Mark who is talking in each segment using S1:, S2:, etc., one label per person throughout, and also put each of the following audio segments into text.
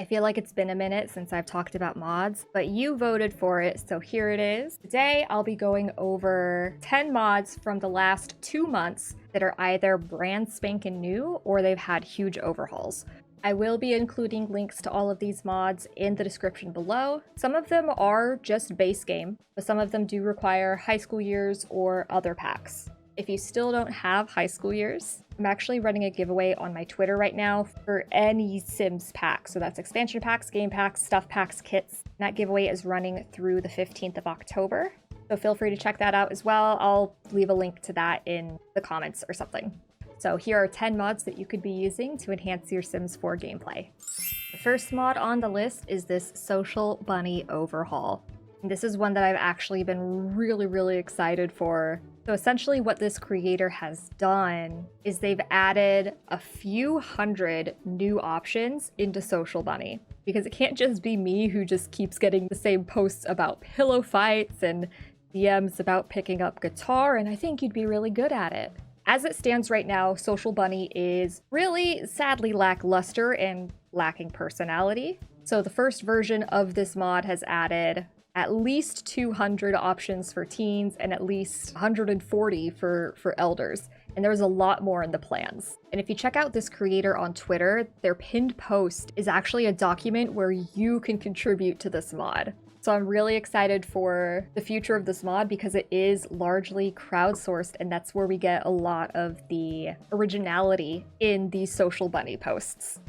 S1: I feel like it's been a minute since I've talked about mods, but you voted for it, so here it is. Today, I'll be going over 10 mods from the last 2 months that are either brand spanking new or they've had huge overhauls. I will be including links to all of these mods in the description below. Some of them are just base game, but some of them do require high school years or other packs. If you still don't have high school years, I'm actually running a giveaway on my Twitter right now for any Sims pack. So that's expansion packs, game packs, stuff packs, kits. And that giveaway is running through the 15th of October. So feel free to check that out as well. I'll leave a link to that in the comments or something. So here are 10 mods that you could be using to enhance your Sims 4 gameplay. The first mod on the list is this Social Bunny Overhaul. And this is one that I've actually been really excited for. So essentially what this creator has done is they've added a few hundred new options into Social Bunny. Because it can't just be me who just keeps getting the same posts about pillow fights and DMs about picking up guitar, and I think you'd be really good at it. As it stands right now, Social Bunny is really sadly lackluster and lacking personality. So the first version of this mod has added at least 200 options for teens and at least 140 for elders. And there's a lot more in the plans. And if you check out this creator on Twitter, their pinned post is actually a document where you can contribute to this mod. So I'm really excited for the future of this mod because it is largely crowdsourced, and that's where we get a lot of the originality in these Social Bunny posts.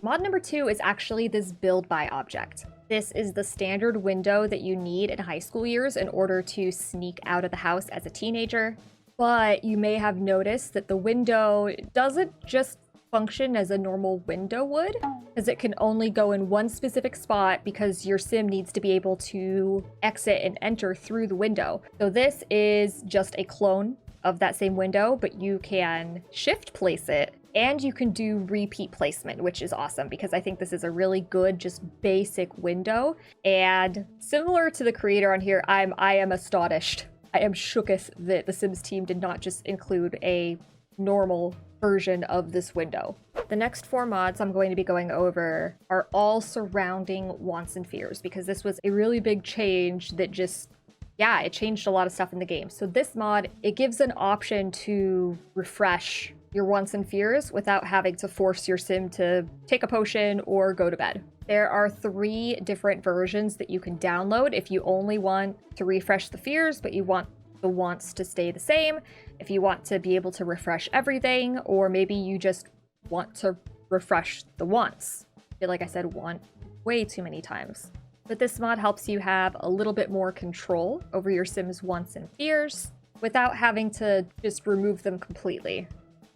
S1: Mod number 2 is actually this build by object. This is the standard window that you need in high school years in order to sneak out of the house as a teenager. But you may have noticed that the window doesn't just function as a normal window would, because it can only go in one specific spot because your sim needs to be able to exit and enter through the window. So this is just a clone of that same window, but you can shift place it and you can do repeat placement, which is awesome because I think this is a really good, just basic window. And similar to the creator on here, I am astonished. I am shooketh that the Sims team did not just include a normal version of this window. The next 4 mods I'm going to be going over are all surrounding wants and fears because this was a really big change that just, yeah, it changed a lot of stuff in the game. So this mod, it gives an option to refresh your wants and fears without having to force your sim to take a potion or go to bed. There are 3 different versions that you can download if you only want to refresh the fears, but you want the wants to stay the same, if you want to be able to refresh everything, or maybe you just want to refresh the wants. I feel like I said want way too many times. But this mod helps you have a little bit more control over your Sims' wants and fears without having to just remove them completely.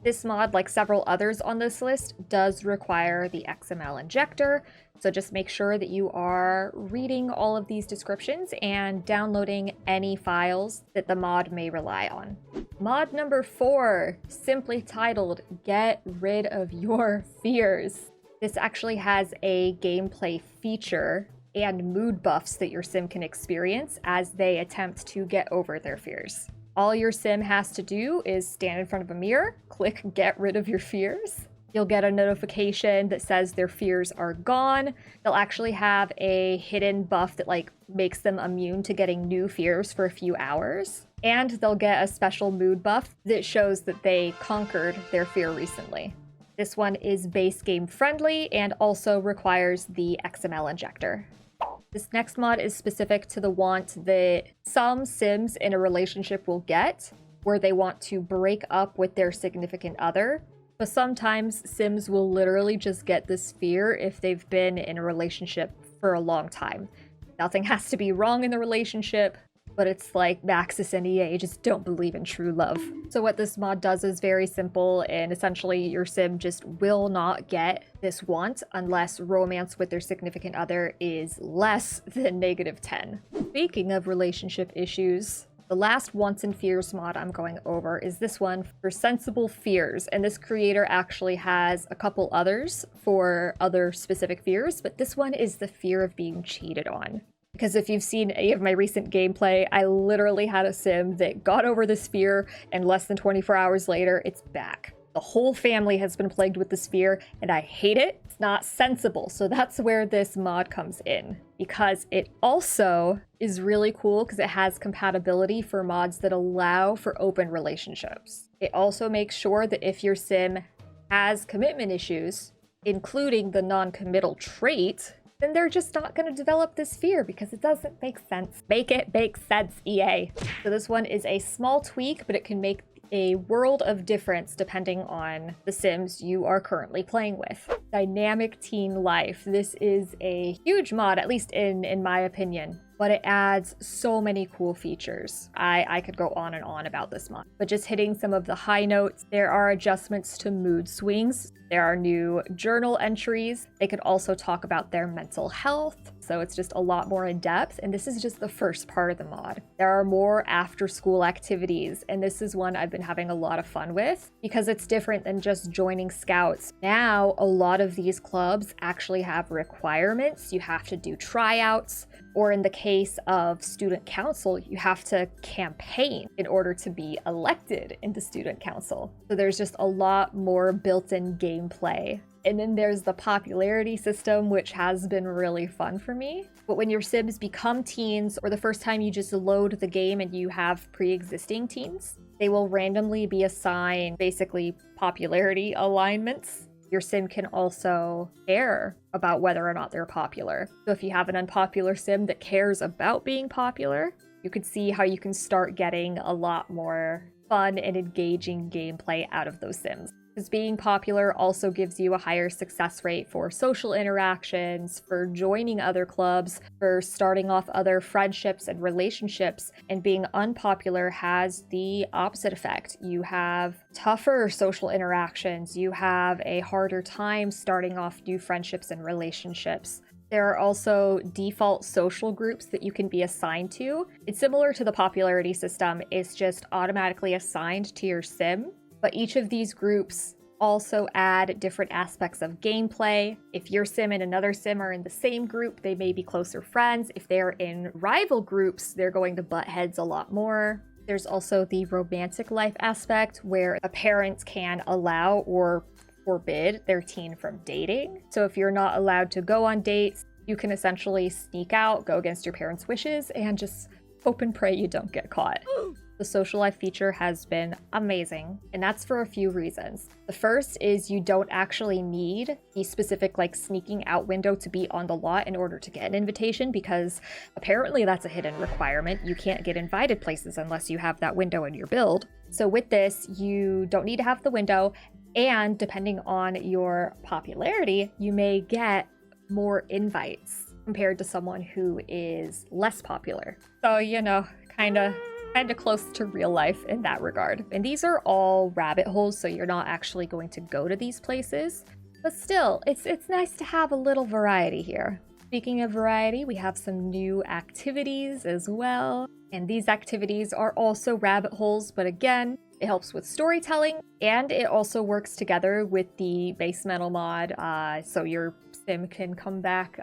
S1: This mod, like several others on this list, does require the XML injector, so just make sure that you are reading all of these descriptions and downloading any files that the mod may rely on. Mod number 4, simply titled Get Rid of Your Fears. This actually has a gameplay feature and mood buffs that your sim can experience as they attempt to get over their fears. All your sim has to do is stand in front of a mirror, click Get Rid of Your Fears. You'll get a notification that says their fears are gone. They'll actually have a hidden buff that makes them immune to getting new fears for a few hours. And they'll get a special mood buff that shows that they conquered their fear recently. This one is base game friendly and also requires the XML injector. This next mod is specific to the want that some Sims in a relationship will get, where they want to break up with their significant other. But sometimes Sims will literally just get this fear if they've been in a relationship for a long time. Nothing has to be wrong in the relationship, but it's like Maxis and EA just don't believe in true love. So what this mod does is very simple, and essentially your sim just will not get this want unless romance with their significant other is less than -10. Speaking of relationship issues, the last wants and fears mod I'm going over is this one for sensible fears, and this creator actually has a couple others for other specific fears, but this one is the fear of being cheated on. Because if you've seen any of my recent gameplay, I literally had a sim that got over this fear, and less than 24 hours later, it's back. The whole family has been plagued with this fear, and I hate it. It's not sensible. So that's where this mod comes in, because it also is really cool because it has compatibility for mods that allow for open relationships. It also makes sure that if your sim has commitment issues, including the non-committal trait, then they're just not going to develop this fear because it doesn't make sense. Make it make sense, EA. So this one is a small tweak, but it can make a world of difference depending on the sims you are currently playing with. Dynamic teen life. This is a huge mod, at least in my opinion, but it adds so many cool features. I could go on and on about this mod, but just hitting some of the high notes, there are adjustments to mood swings. There are new journal entries. They could also talk about their mental health. So it's just a lot more in depth. And this is just the first part of the mod. There are more after school activities. And this is one I've been having a lot of fun with because it's different than just joining scouts. Now, a lot of these clubs actually have requirements. You have to do tryouts, or in the case of student council, you have to campaign in order to be elected into student council. So there's just a lot more built-in gameplay. And then there's the popularity system, which has been really fun for me. But when your sims become teens, or the first time you just load the game and you have pre-existing teens, they will randomly be assigned basically popularity alignments. Your sim can also care about whether or not they're popular. So if you have an unpopular sim that cares about being popular, you could see how you can start getting a lot more fun and engaging gameplay out of those sims. Because being popular also gives you a higher success rate for social interactions, for joining other clubs, for starting off other friendships and relationships. And being unpopular has the opposite effect. You have tougher social interactions. You have a harder time starting off new friendships and relationships. There are also default social groups that you can be assigned to. It's similar to the popularity system. It's just automatically assigned to your sim. But each of these groups also add different aspects of gameplay. If your sim and another sim are in the same group, they may be closer friends. If they're in rival groups, they're going to butt heads a lot more. There's also the romantic life aspect where a parent can allow or forbid their teen from dating. So if you're not allowed to go on dates, you can essentially sneak out, go against your parents' wishes, and just hope and pray you don't get caught. The social life feature has been amazing, and that's for a few reasons. The first is you don't actually need the specific sneaking out window to be on the lot in order to get an invitation, because apparently that's a hidden requirement. You can't get invited places unless you have that window in your build. So with this, you don't need to have the window, and depending on your popularity, you may get more invites compared to someone who is less popular. So, kind of close to real life in that regard. And these are all rabbit holes, so you're not actually going to go to these places. But still, it's nice to have a little variety here. Speaking of variety, we have some new activities as well. And these activities are also rabbit holes, but again, it helps with storytelling, and it also works together with the base metal mod, so your sim can come back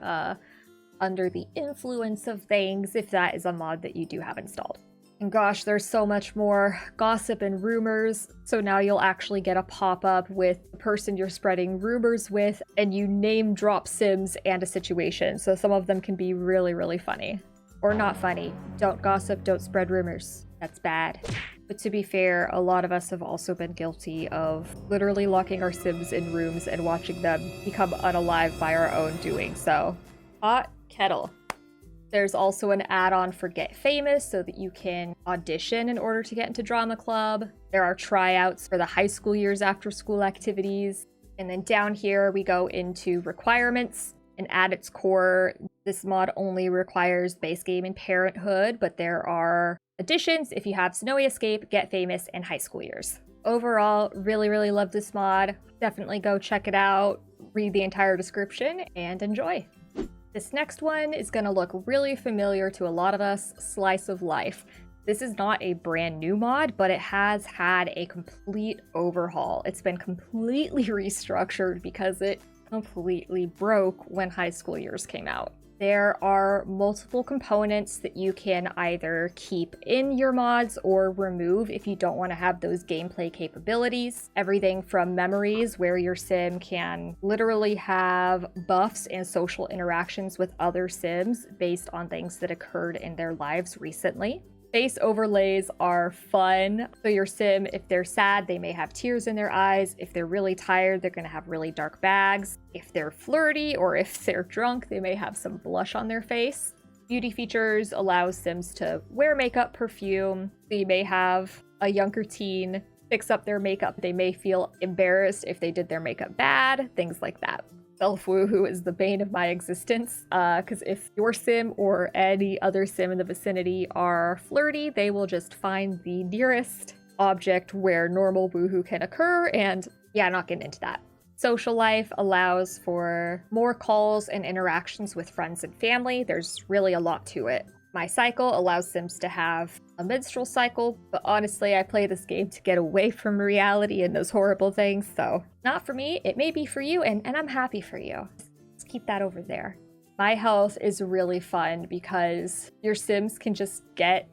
S1: under the influence of things if that is a mod that you do have installed. And gosh, there's so much more gossip and rumors. So now you'll actually get a pop-up with the person you're spreading rumors with, and you name drop sims and a situation. So some of them can be really, really funny. Or not funny. Don't gossip, don't spread rumors. That's bad. But to be fair, a lot of us have also been guilty of literally locking our sims in rooms and watching them become unalive by our own doing. So, hot kettle. There's also an add-on for Get Famous so that you can audition in order to get into drama club. There are tryouts for the high school years after school activities. And then down here we go into requirements. And at its core, this mod only requires base game and parenthood, but there are additions if you have Snowy Escape, Get Famous, and high school years. Overall, really, really love this mod. Definitely go check it out, read the entire description, and enjoy. This next one is going to look really familiar to a lot of us, Slice of Life. This is not a brand new mod, but it has had a complete overhaul. It's been completely restructured because it completely broke when high school years came out. There are multiple components that you can either keep in your mods or remove if you don't want to have those gameplay capabilities. Everything from memories, where your sim can literally have buffs and social interactions with other sims based on things that occurred in their lives recently. Face overlays are fun. So your sim, if they're sad, they may have tears in their eyes. If they're really tired, they're going to have really dark bags. If they're flirty or if they're drunk, they may have some blush on their face. Beauty features allow sims to wear makeup, perfume. So you may have a younger teen fix up their makeup. They may feel embarrassed if they did their makeup bad, things like that. Self-woohoo is the bane of my existence, because if your sim or any other sim in the vicinity are flirty, they will just find the nearest object where normal woohoo can occur, and yeah, not getting into that. Social life allows for more calls and interactions with friends and family. There's really a lot to it. My cycle allows sims to have a menstrual cycle, but honestly, I play this game to get away from reality and those horrible things, so not for me. It may be for you, and I'm happy for you. Just keep that over there. My health is really fun because your sims can just get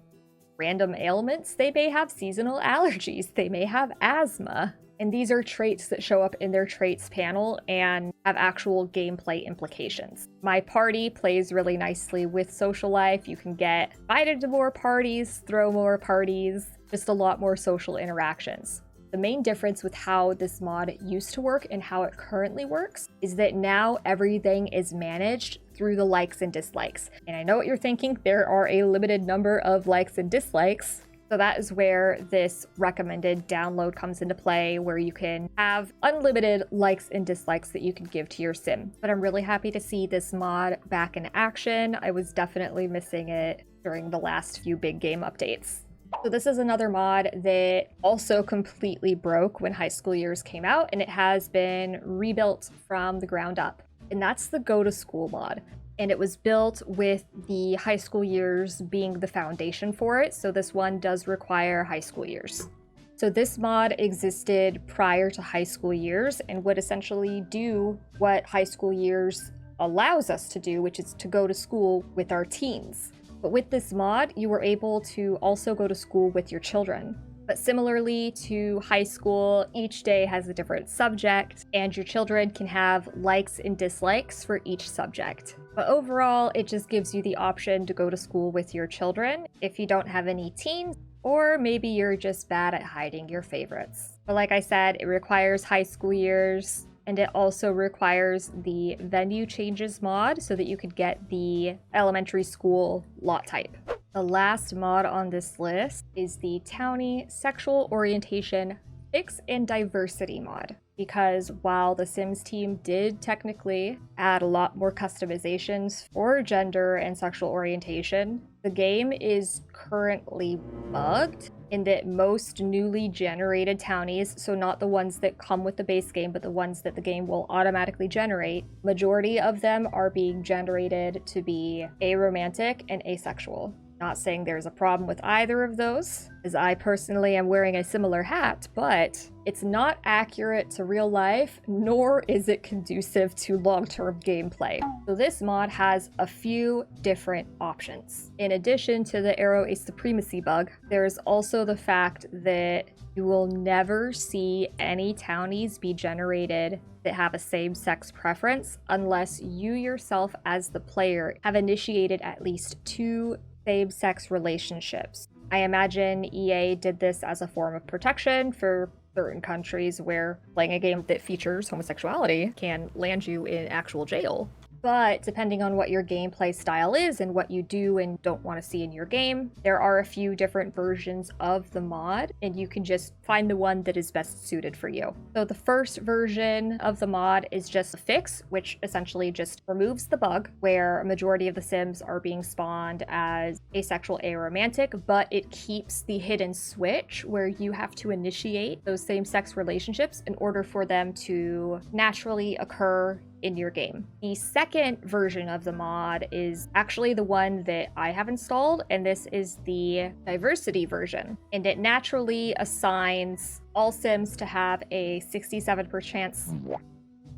S1: random ailments. They may have seasonal allergies. They may have asthma. And these are traits that show up in their traits panel and have actual gameplay implications. My party plays really nicely with social life. You can get invited to more parties, throw more parties, just a lot more social interactions. The main difference with how this mod used to work and how it currently works is that now everything is managed through the likes and dislikes. And I know what you're thinking, there are a limited number of likes and dislikes. So that is where this recommended download comes into play, where you can have unlimited likes and dislikes that you can give to your sim. But I'm really happy to see this mod back in action. I was definitely missing it during the last few big game updates. So this is another mod that also completely broke when High School Years came out, and it has been rebuilt from the ground up. And that's the Go to School mod. And it was built with the high school years being the foundation for it. So this one does require high school years. So this mod existed prior to high school years and would essentially do what high school years allows us to do, which is to go to school with our teens. But with this mod, you were able to also go to school with your children. But similarly to high school, each day has a different subject, and your children can have likes and dislikes for each subject. But overall, it just gives you the option to go to school with your children if you don't have any teens, or maybe you're just bad at hiding your favorites. But like I said, it requires high school years, and it also requires the venue changes mod so that you could get the elementary school lot type. The last mod on this list is the Townie Sexual Orientation Fix and Diversity mod. Because while the Sims team did technically add a lot more customizations for gender and sexual orientation, the game is currently bugged in that most newly generated townies, so not the ones that come with the base game, but the ones that the game will automatically generate, majority of them are being generated to be aromantic and asexual. Not saying there's a problem with either of those, as I personally am wearing a similar hat, but it's not accurate to real life, nor is it conducive to long-term gameplay. So this mod has a few different options. In addition to the arrow ace supremacy bug, there's also the fact that you will never see any townies be generated that have a same-sex preference unless you yourself as the player have initiated at least 2 same-sex relationships. I imagine EA did this as a form of protection for certain countries where playing a game that features homosexuality can land you in actual jail. But depending on what your gameplay style is and what you do and don't want to see in your game, there are a few different versions of the mod, and you can just find the one that is best suited for you. So the first version of the mod is just a fix, which essentially just removes the bug where a majority of the Sims are being spawned as asexual aromantic, but it keeps the hidden switch where you have to initiate those same-sex relationships in order for them to naturally occur in your game. The second version of the mod is actually the one that I have installed, and this is the diversity version. And it naturally assigns all Sims to have a 67%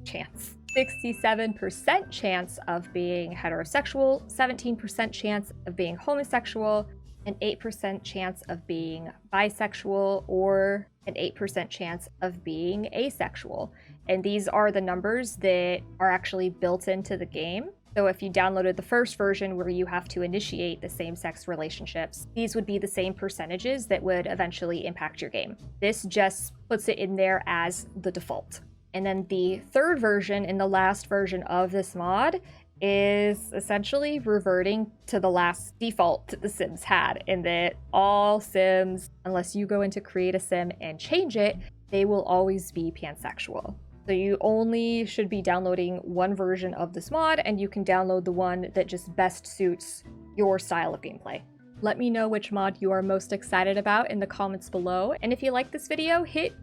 S1: chance 67% chance of being heterosexual, 17% chance of being homosexual, an 8% chance of being bisexual, or an 8% chance of being asexual. And these are the numbers that are actually built into the game. So if you downloaded the first version where you have to initiate the same-sex relationships, these would be the same percentages that would eventually impact your game. This just puts it in there as the default. And then the third version and the last version of this mod is essentially reverting to the last default that the Sims had, in that all Sims, unless you go into create a Sim and change it, they will always be pansexual. So you only should be downloading one version of this mod, and you can download the one that just best suits your style of gameplay. Let me know which mod you are most excited about in the comments below, and if you like this video, hit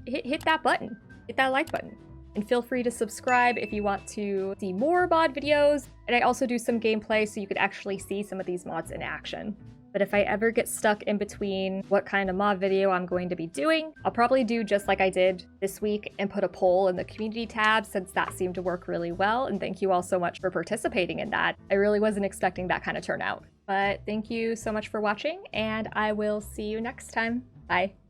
S1: that button, hit that like button. And feel free to subscribe if you want to see more mod videos. And I also do some gameplay so you could actually see some of these mods in action. But if I ever get stuck in between what kind of mod video I'm going to be doing, I'll probably do just like I did this week and put a poll in the community tab, since that seemed to work really well. And thank you all so much for participating in that. I really wasn't expecting that kind of turnout. But thank you so much for watching, and I will see you next time. Bye.